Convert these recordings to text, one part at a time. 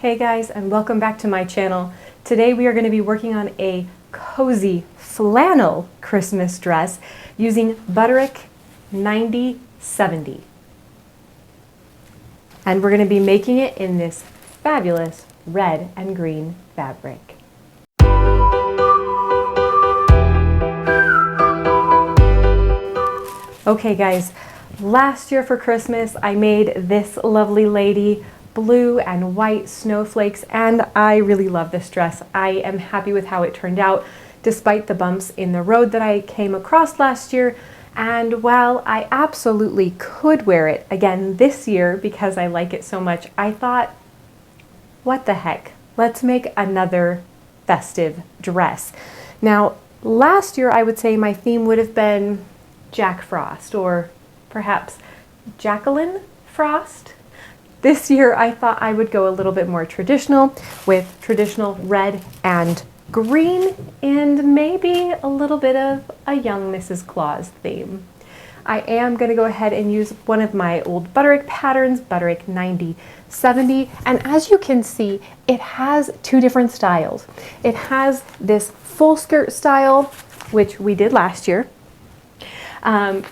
Hey guys, and welcome back to my channel. Today we are going to be working on a cozy flannel Christmas dress using Butterick 9070. And we're going to be making it in this fabulous red and green fabric. Okay guys, last year for Christmas I made this lovely lady, blue and white snowflakes, and I really love this dress. I am happy with how it turned out despite the bumps in the road that I came across last year. And while I absolutely could wear it again this year because I like it so much, I thought, what the heck? Let's make another festive dress. Now, last year I would say my theme would have been Jack Frost, or perhaps Jacqueline Frost. This year I thought I would go a little bit more traditional with traditional red and green and maybe a little bit of a young Mrs. Claus theme. I am going to go ahead and use one of my old Butterick patterns, Butterick 9070, and as you can see, it has two different styles. It has this full skirt style, which we did last year,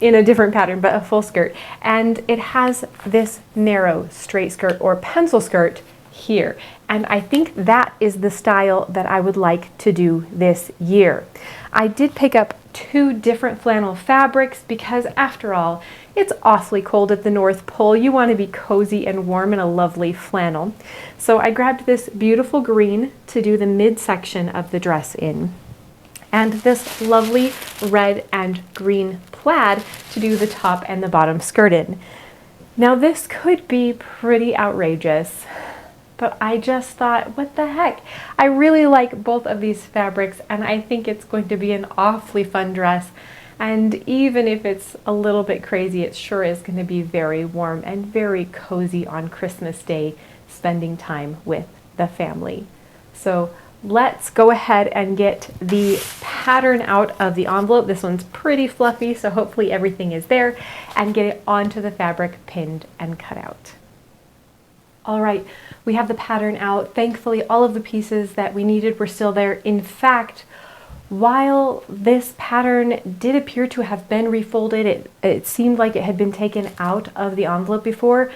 in a different pattern, but a full skirt. And it has this narrow straight skirt or pencil skirt here. And I think that is the style that I would like to do this year. I did pick up two different flannel fabrics because after all, it's awfully cold at the North Pole. You want to be cozy and warm in a lovely flannel. So I grabbed this beautiful green to do the midsection of the dress in, and this lovely red and green plaid to do the top and the bottom skirt in. Now this could be pretty outrageous, but I just thought, what the heck? I really like both of these fabrics and I think it's going to be an awfully fun dress. And even if it's a little bit crazy, it sure is going to be very warm and very cozy on Christmas Day, spending time with the family. So let's go ahead and get the pattern out of the envelope. This one's pretty fluffy, so hopefully everything is there, and get it onto the fabric pinned and cut out. All right, we have the pattern out. Thankfully, all of the pieces that we needed were still there. In fact, while this pattern did appear to have been refolded, it seemed like it had been taken out of the envelope before,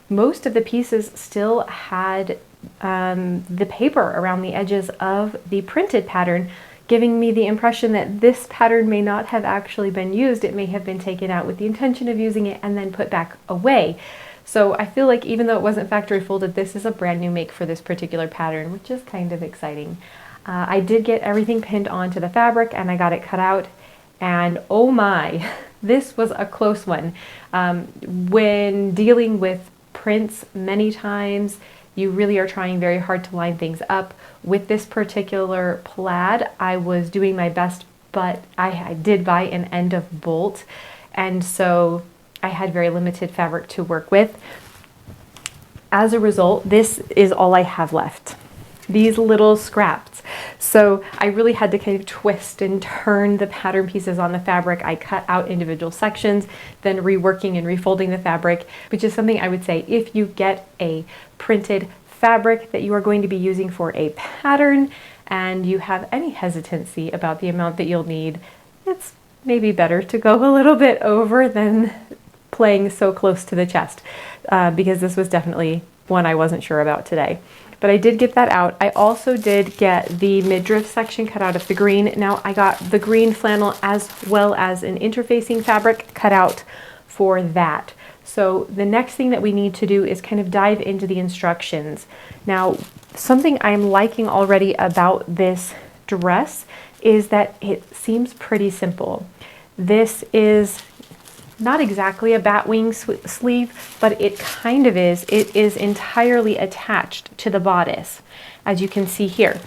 most of the pieces still had the paper around the edges of the printed pattern, giving me the impression that this pattern may not have actually been used. It may have been taken out with the intention of using it and then put back away. So I feel like even though it wasn't factory folded, this is a brand new make for this particular pattern, which is kind of exciting. I did get everything pinned onto the fabric and I got it cut out, and oh my, this was a close one. When dealing with prints many times, you really are trying very hard to line things up. With this particular plaid, I was doing my best, but I did buy an end of bolt, and so I had very limited fabric to work with. As a result, this is all I have left, these little scraps. So I really had to kind of twist and turn the pattern pieces on the fabric. I cut out individual sections, then reworking and refolding the fabric, which is something I would say if you get a printed fabric that you are going to be using for a pattern and you have any hesitancy about the amount that you'll need, it's maybe better to go a little bit over than playing so close to the chest, because this was definitely one I wasn't sure about today. But I did get that out. I also did get the midriff section cut out of the green. Now I got the green flannel as well as an interfacing fabric cut out for that. So the next thing that we need to do is kind of dive into the instructions. Now, something I'm liking already about this dress is that it seems pretty simple. This is not exactly a batwing sleeve, but it kind of is. It is entirely attached to the bodice, as you can see here.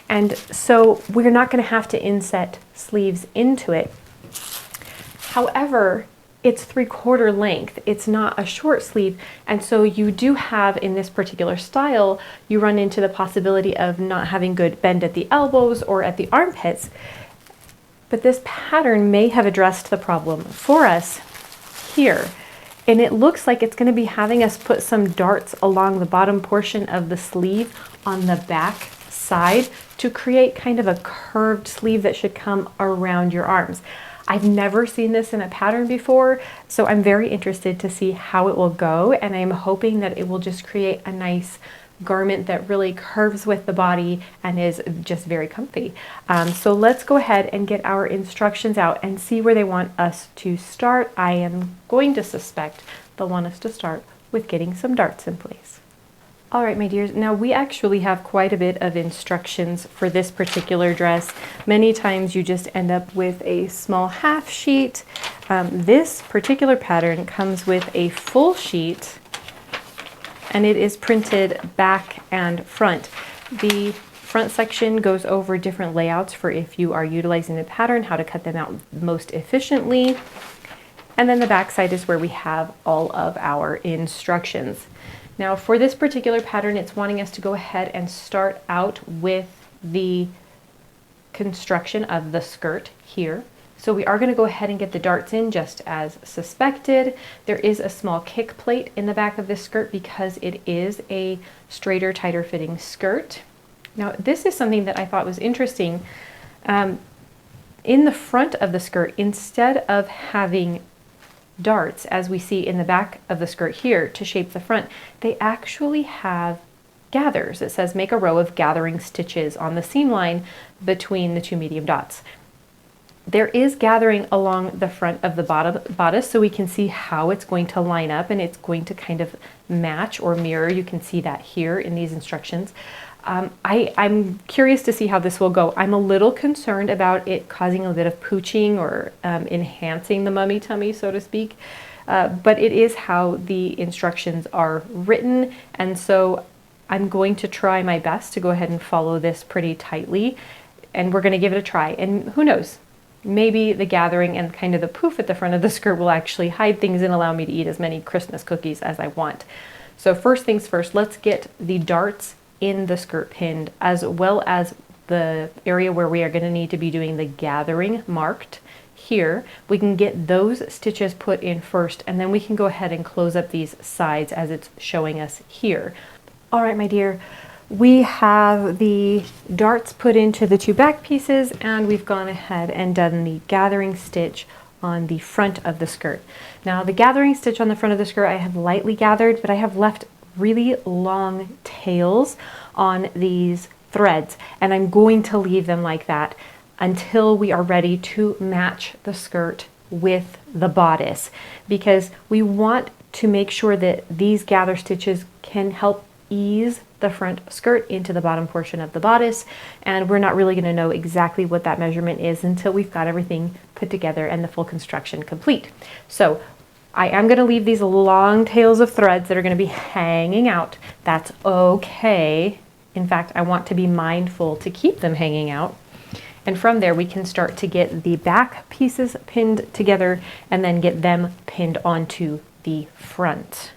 And so we're not going to have to inset sleeves into it. However, it's 3/4 length. It's not a short sleeve. And so you do have, in this particular style, you run into the possibility of not having good bend at the elbows or at the armpits. But this pattern may have addressed the problem for us here. And it looks like it's going to be having us put some darts along the bottom portion of the sleeve on the back side to create kind of a curved sleeve that should come around your arms. I've never seen this in a pattern before, so I'm very interested to see how it will go, and I'm hoping that it will just create a nice garment that really curves with the body and is just very comfy. So let's go ahead and get our instructions out and see where they want us to start. I am going to suspect they'll want us to start with getting some darts in place. All right, my dears, now we actually have quite a bit of instructions for this particular dress. Many times you just end up with a small half sheet. This particular pattern comes with a full sheet, and it is printed back and front. The front section goes over different layouts for if you are utilizing the pattern, how to cut them out most efficiently. And then the back side is where we have all of our instructions. Now for this particular pattern, it's wanting us to go ahead and start out with the construction of the skirt here. So we are going to go ahead and get the darts in just as suspected. There is a small kick plate in the back of this skirt because it is a straighter, tighter fitting skirt. Now this is something that I thought was interesting. In the front of the skirt, instead of having darts as we see in the back of the skirt here to shape the front, they actually have gathers. It says make a row of gathering stitches on the seam line between the two medium dots. There is gathering along the front of the bodice, so we can see how it's going to line up and it's going to kind of match or mirror. You can see that here in these instructions. I'm curious to see how this will go. I'm a little concerned about it causing a bit of pooching or enhancing the mummy tummy, so to speak. But it is how the instructions are written, and so I'm going to try my best to go ahead and follow this pretty tightly, and we're going to give it a try. And who knows? Maybe the gathering and kind of the poof at the front of the skirt will actually hide things and allow me to eat as many Christmas cookies as I want. So first things first, let's get the darts in the skirt pinned, as well as the area where we are going to need to be doing the gathering marked here. We can get those stitches put in first, and then we can go ahead and close up these sides as it's showing us here. All right, my dear. We have the darts put into the two back pieces, and we've gone ahead and done the gathering stitch on the front of the skirt. Now the gathering stitch on the front of the skirt I have lightly gathered, but I have left really long tails on these threads, and I'm going to leave them like that until we are ready to match the skirt with the bodice, because we want to make sure that these gather stitches can help ease the front skirt into the bottom portion of the bodice, and we're not really going to know exactly what that measurement is until we've got everything put together and the full construction complete. So I am going to leave these long tails of threads that are going to be hanging out. That's okay. In fact, I want to be mindful to keep them hanging out. And from there we can start to get the back pieces pinned together and then get them pinned onto the front.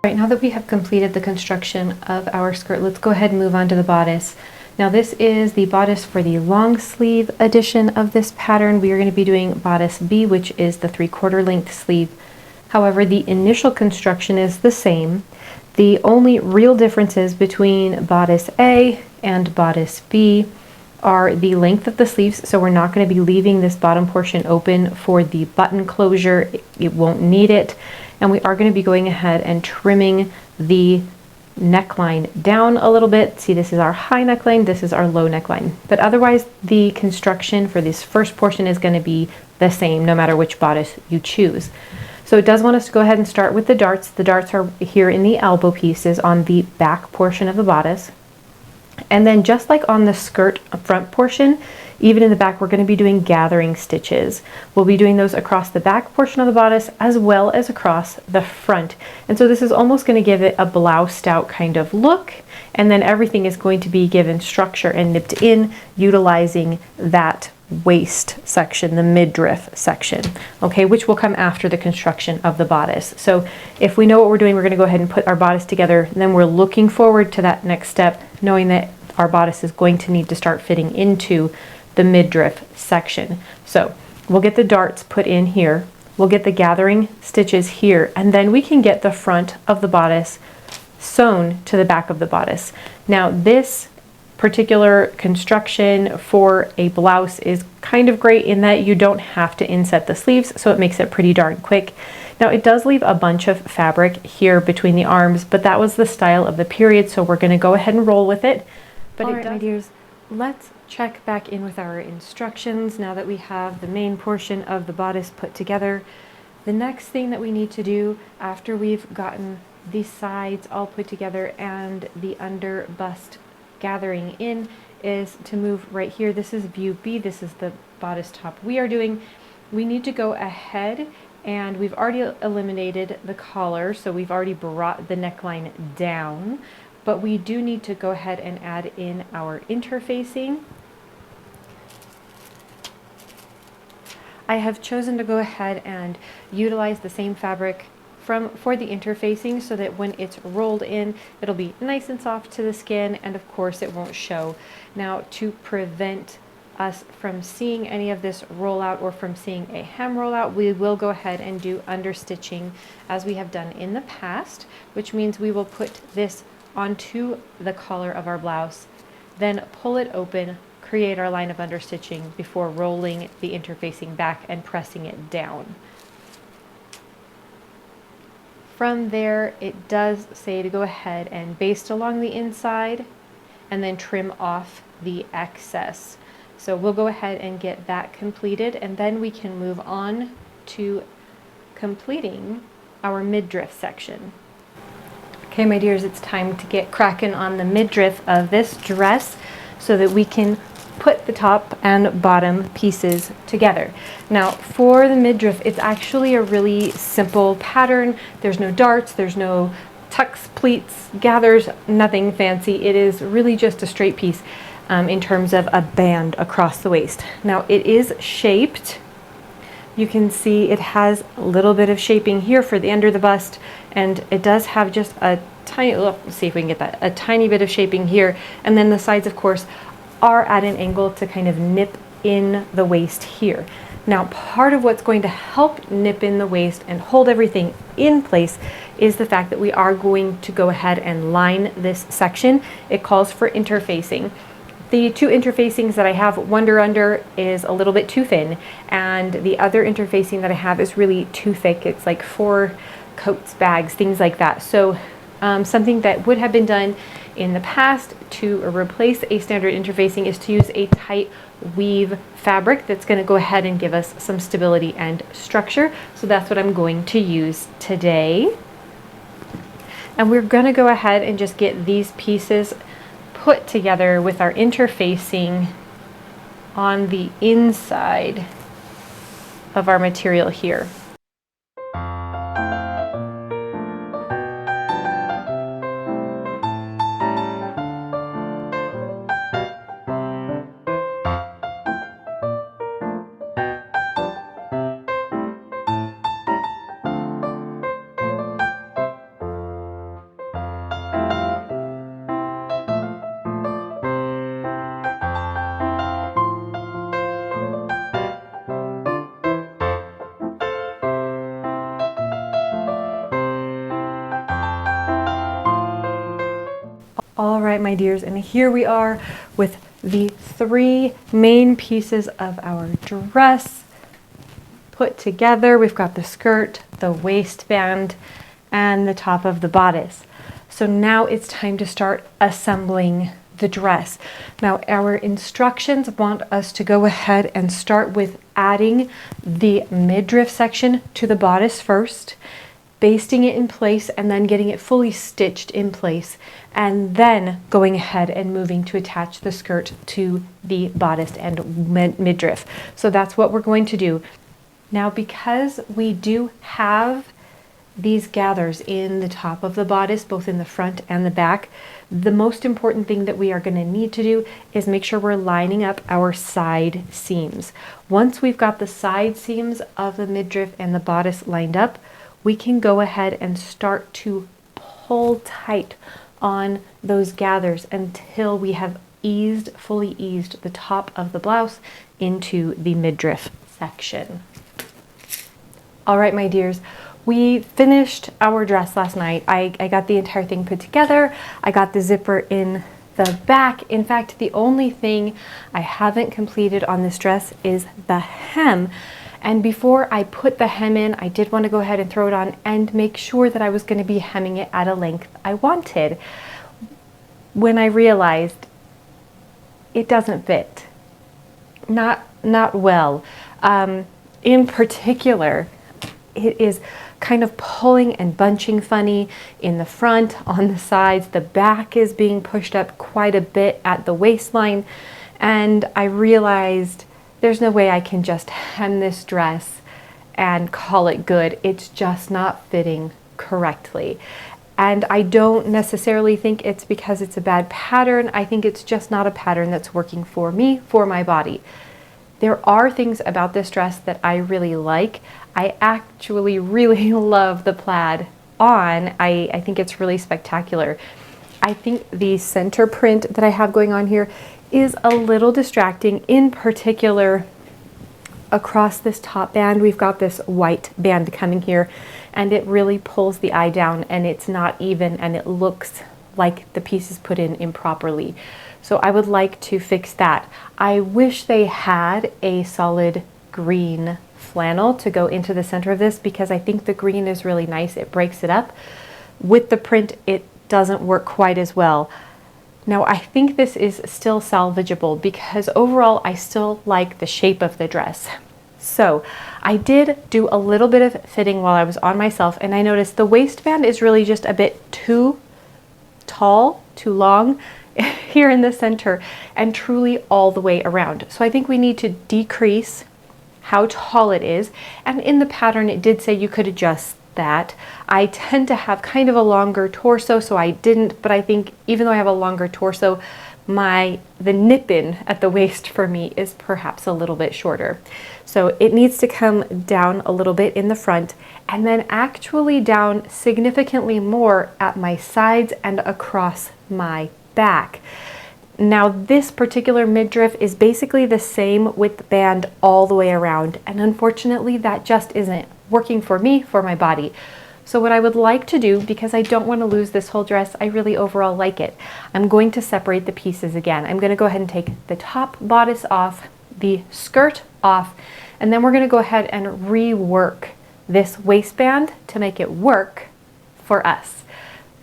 Right, now that we have completed the construction of our skirt, let's go ahead and move on to the bodice. Now this is the bodice for the long sleeve edition of this pattern. We are going to be doing bodice B, which is the 3/4 length sleeve. However, the initial construction is the same. The only real differences between bodice A and bodice B are the length of the sleeves, so we're not going to be leaving this bottom portion open for the button closure. It won't need it. And we are going to be going ahead and trimming the neckline down a little bit. See, this is our high neckline, this is our low neckline. But otherwise, the construction for this first portion is going to be the same no matter which bodice you choose. So it does want us to go ahead and start with the darts. The darts are here in the elbow pieces on the back portion of the bodice. And then just like on the skirt front portion, even in the back, we're going to be doing gathering stitches. We'll be doing those across the back portion of the bodice as well as across the front. And so this is almost going to give it a bloused out kind of look, And then everything is going to be given structure and nipped in, utilizing that waist section, the midriff section, okay, which will come after the construction of the bodice. So if we know what we're doing, we're going to go ahead and put our bodice together. And then we're looking forward to that next step, knowing that our bodice is going to need to start fitting into the midriff section. So we'll get the darts put in here. We'll get the gathering stitches here, and then we can get the front of the bodice sewn to the back of the bodice. Now this particular construction for a blouse is kind of great in that you don't have to inset the sleeves, so it makes it pretty darn quick. Now it does leave a bunch of fabric here between the arms, but that was the style of the period, so we're going to go ahead and roll with it. But all right, my dears, let's check back in with our instructions now that we have the main portion of the bodice put together. The next thing that we need to do after we've gotten the sides all put together and the under bust gathering in is to move right here. This is view B. This is the bodice top we are doing. We need to go ahead, and we've already eliminated the collar, so we've already brought the neckline down, but we do need to go ahead and add in our interfacing. I have chosen to go ahead and utilize the same fabric for the interfacing so that when it's rolled in, it'll be nice and soft to the skin, and of course it won't show. Now, to prevent us from seeing any of this rollout or from seeing a hem rollout, we will go ahead and do understitching as we have done in the past, which means we will put this onto the collar of our blouse, then pull it open, create our line of understitching before rolling the interfacing back and pressing it down. From there, it does say to go ahead and baste along the inside and then trim off the excess. So we'll go ahead and get that completed, and then we can move on to completing our midriff section. Okay, my dears, it's time to get cracking on the midriff of this dress so that we can put the top and bottom pieces together. Now for the midriff, it's actually a really simple pattern. There's no darts, there's no tucks, pleats, gathers, nothing fancy. It is really just a straight piece in terms of a band across the waist. Now it is shaped. You can see it has a little bit of shaping here for the under the bust, and it does have just a tiny, let's see if we can get that, a tiny bit of shaping here, and then the sides, of course, are at an angle to kind of nip in the waist here. Now, part of what's going to help nip in the waist and hold everything in place is the fact that we are going to go ahead and line this section. It calls for interfacing. The two interfacings that I have, under is a little bit too thin, and the other interfacing that I have is really too thick. It's like 4 coats, bags, things like that. So something that would have been done in the past to replace a standard interfacing is to use a tight weave fabric that's going to go ahead and give us some stability and structure. So that's what I'm going to use today. And we're going to go ahead and just get these pieces put together with our interfacing on the inside of our material here. All right, my dears, and here we are with the 3 main pieces of our dress put together. We've got the skirt, the waistband, and the top of the bodice. So now it's time to start assembling the dress. Now our instructions want us to go ahead and start with adding the midriff section to the bodice first, basting it in place, and then getting it fully stitched in place, and then going ahead and moving to attach the skirt to the bodice and midriff. So that's what we're going to do. Now, because we do have these gathers in the top of the bodice, both in the front and the back, the most important thing that we are going to need to do is make sure we're lining up our side seams. Once we've got the side seams of the midriff and the bodice lined up, we can go ahead and start to pull tight on those gathers until we have fully eased the top of the blouse into the midriff section. All right, my dears, we finished our dress last night. I got the entire thing put together. I got the zipper in the back. In fact, the only thing I haven't completed on this dress is the hem. And before I put the hem in, I did want to go ahead and throw it on and make sure that I was going to be hemming it at a length I wanted. When I realized it doesn't fit, not well. In particular, it is kind of pulling and bunching funny in the front, on the sides. The back is being pushed up quite a bit at the waistline. And I realized there's no way I can just hem this dress and call it good. It's just not fitting correctly. And I don't necessarily think it's because it's a bad pattern. I think it's just not a pattern that's working for me, for my body. There are things about this dress that I really like. I actually really love the plaid on. I think it's really spectacular. I think the center print that I have going on here is a little distracting. In particular, across this top band, we've got this white band coming here, and it really pulls the eye down, and it's not even, and it looks like the piece is put in improperly. So I would like to fix that. I wish they had a solid green flannel to go into the center of this, because I think the green is really nice. It breaks it up. With the print, it doesn't work quite as well. Now, I think this is still salvageable because overall I still like the shape of the dress. So I did do a little bit of fitting while I was on myself, and I noticed the waistband is really just a bit too tall, too long here in the center, and truly all the way around. So I think we need to decrease how tall it is. And in the pattern, it did say you could adjust that. I tend to have kind of a longer torso, so I didn't, but I think even though I have a longer torso, the nip-in at the waist for me is perhaps a little bit shorter. So it needs to come down a little bit in the front, and then actually down significantly more at my sides and across my back. Now, this particular midriff is basically the same with the band all the way around, and unfortunately that just isn't working for me, for my body. So what I would like to do, because I don't want to lose this whole dress, I really overall like it, I'm going to separate the pieces again. I'm going to go ahead and take the top bodice off, the skirt off, and then we're going to go ahead and rework this waistband to make it work for us.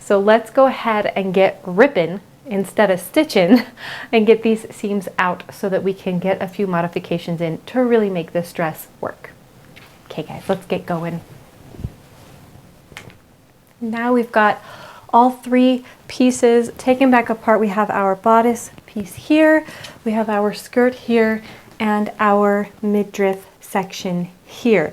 So let's go ahead and get ripping instead of stitching and get these seams out so that we can get a few modifications in to really make this dress work. Okay guys, let's get going. Now we've got all three pieces taken back apart. We have our bodice piece here, we have our skirt here, and our midriff section here.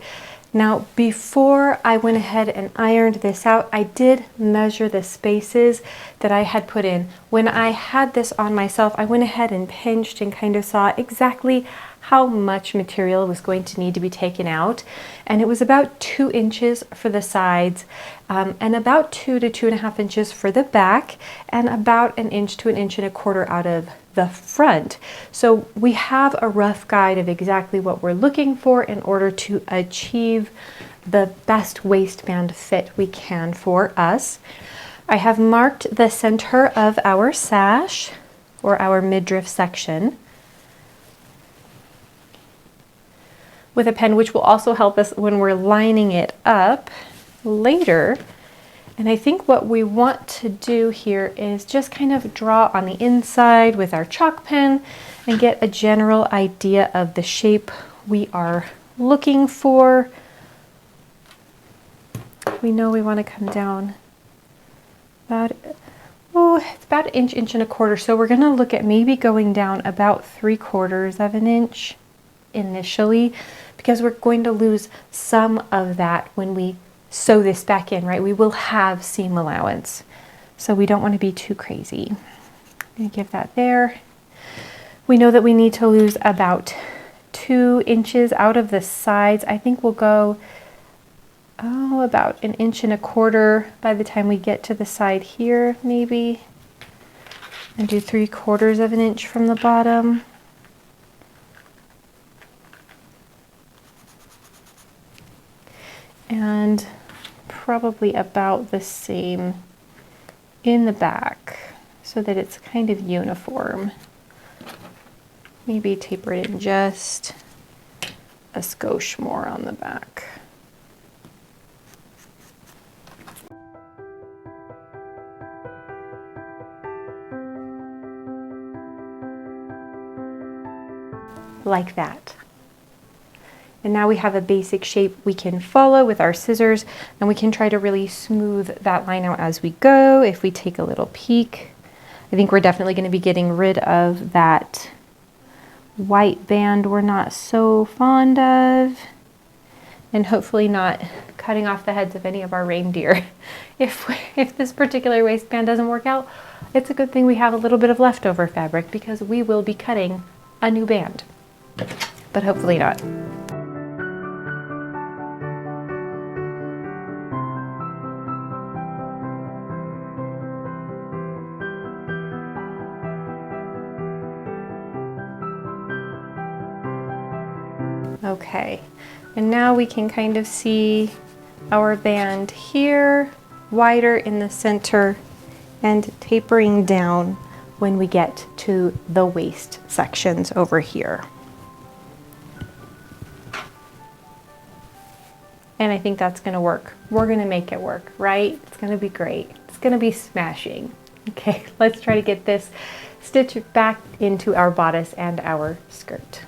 Now, before I went ahead and ironed this out, I did measure the spaces that I had put in. When I had this on myself, I went ahead and pinched and kind of saw exactly how much material was going to need to be taken out. And it was about 2 inches for the sides, and about 2 to 2.5 inches for the back, and about 1 inch to 1.25 inches out of the front. So we have a rough guide of exactly what we're looking for in order to achieve the best waistband fit we can for us. I have marked the center of our sash, or our midriff section, with a pen, which will also help us when we're lining it up later. And I think what we want to do here is just kind of draw on the inside with our chalk pen and get a general idea of the shape we are looking for. We know we want to come down about, it's about 1 inch, 1.25 inches. So we're going to look at maybe going down about 3/4 inch initially, because we're going to lose some of that when we sew this back in, right? We will have seam allowance, so we don't want to be too crazy. I'm going to give that there. We know that we need to lose about 2 inches out of the sides. I think we'll go about 1.25 inches by the time we get to the side here, maybe, and do 3/4 of an inch from the bottom. And probably about the same in the back so that it's kind of uniform. Maybe taper it in just a skosh more on the back. Like that. And now we have a basic shape we can follow with our scissors, and we can try to really smooth that line out as we go. If we take a little peek, I think we're definitely going to be getting rid of that white band we're not so fond of, and hopefully not cutting off the heads of any of our reindeer. If this particular waistband doesn't work out, it's a good thing we have a little bit of leftover fabric, because we will be cutting a new band, but hopefully not. Okay, and now we can kind of see our band here, wider in the center and tapering down when we get to the waist sections over here. And I think that's gonna work. We're gonna make it work, right? It's gonna be great. It's gonna be smashing. Okay, let's try to get this stitched back into our bodice and our skirt.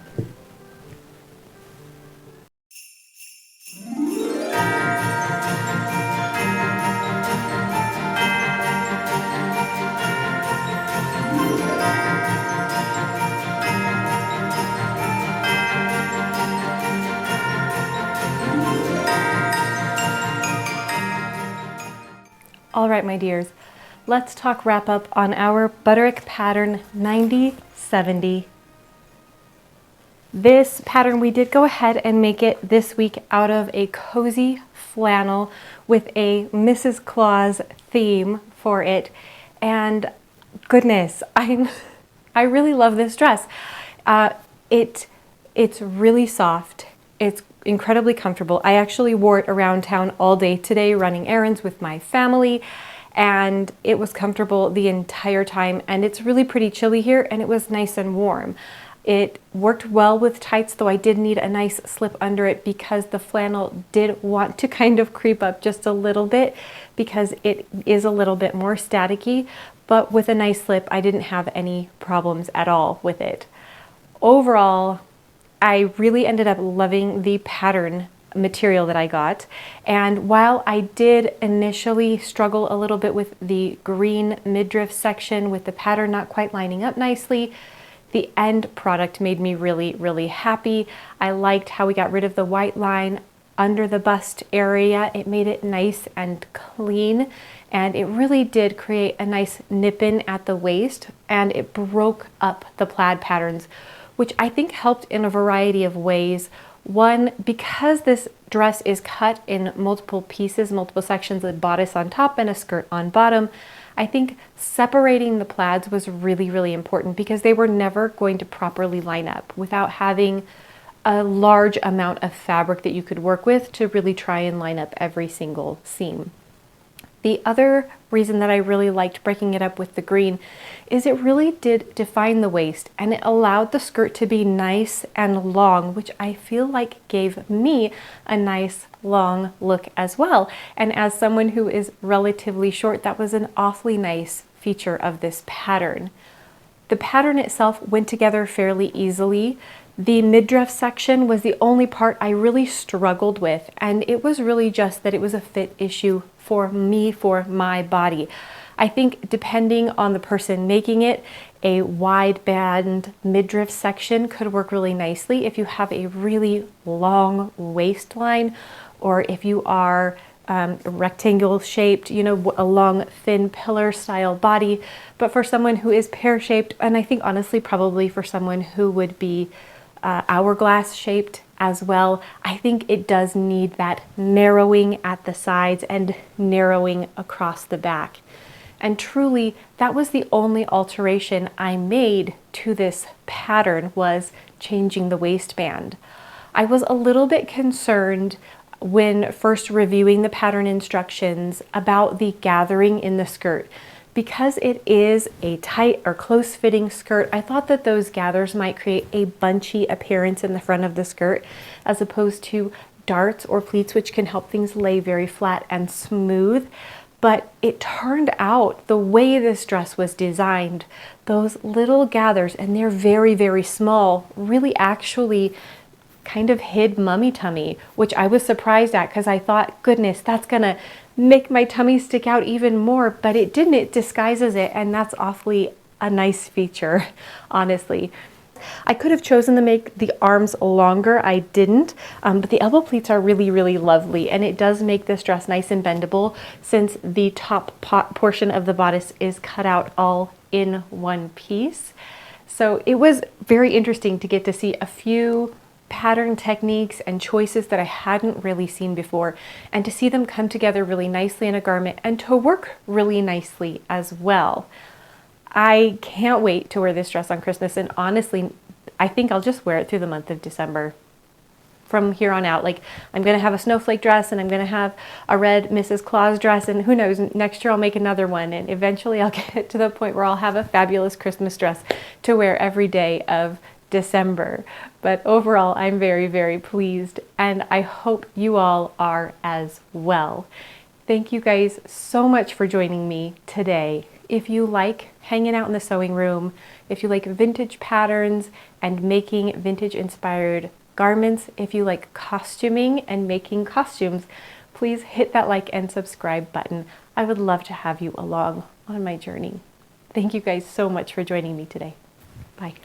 All right, my dears, let's talk wrap up on our Butterick pattern 9070. This pattern, we did go ahead and make it this week out of a cozy flannel with a Mrs. Claus theme for it. And goodness, I really love this dress. It's really soft. It's incredibly comfortable. I actually wore it around town all day today running errands with my family, and it was comfortable the entire time, and it's really pretty chilly here, and it was nice and warm. It worked well with tights, though I did need a nice slip under it because the flannel did want to kind of creep up just a little bit because it is a little bit more staticky, but with a nice slip I didn't have any problems at all with it. Overall, I really ended up loving the pattern material that I got. And while I did initially struggle a little bit with the green midriff section with the pattern not quite lining up nicely, the end product made me really, really happy. I liked how we got rid of the white line under the bust area. It made it nice and clean, and it really did create a nice nip-in at the waist, and it broke up the plaid patterns, which I think helped in a variety of ways. One, because this dress is cut in multiple pieces, multiple sections, a bodice on top and a skirt on bottom, I think separating the plaids was really, really important because they were never going to properly line up without having a large amount of fabric that you could work with to really try and line up every single seam. The other reason that I really liked breaking it up with the green is it really did define the waist, and it allowed the skirt to be nice and long, which I feel like gave me a nice long look as well. And as someone who is relatively short, that was an awfully nice feature of this pattern. The pattern itself went together fairly easily. The midriff section was the only part I really struggled with, and it was really just that it was a fit issue for me, for my body. I think depending on the person making it, a wide band midriff section could work really nicely if you have a really long waistline, or if you are rectangle shaped, you know, a long thin pillar style body, but for someone who is pear shaped, and I think honestly probably for someone who would be hourglass shaped as well, I think it does need that narrowing at the sides and narrowing across the back. And truly, that was the only alteration I made to this pattern, was changing the waistband. I was a little bit concerned when first reviewing the pattern instructions about the gathering in the skirt. Because it is a tight or close-fitting skirt, I thought that those gathers might create a bunchy appearance in the front of the skirt, as opposed to darts or pleats, which can help things lay very flat and smooth. But it turned out, the way this dress was designed, those little gathers, and they're very, very small, really actually kind of hid mummy tummy, which I was surprised at, because I thought, goodness, that's gonna make my tummy stick out even more, but it didn't. It disguises it, and that's awfully a nice feature, honestly. I could have chosen to make the arms longer. I didn't, but the elbow pleats are really, really lovely, and it does make this dress nice and bendable since the top portion of the bodice is cut out all in one piece. So it was very interesting to get to see a few pattern techniques and choices that I hadn't really seen before, and to see them come together really nicely in a garment and to work really nicely as well. I can't wait to wear this dress on Christmas, and honestly, I think I'll just wear it through the month of December. From here on out, like, I'm gonna have a snowflake dress, and I'm gonna have a red Mrs. Claus dress, and who knows, next year I'll make another one, and eventually I'll get to the point where I'll have a fabulous Christmas dress to wear every day of December. But overall, I'm very, very pleased, and I hope you all are as well. Thank you guys so much for joining me today. If you like hanging out in the sewing room, if you like vintage patterns and making vintage inspired garments, if you like costuming and making costumes, please hit that like and subscribe button. I would love to have you along on my journey. Thank you guys so much for joining me today. Bye.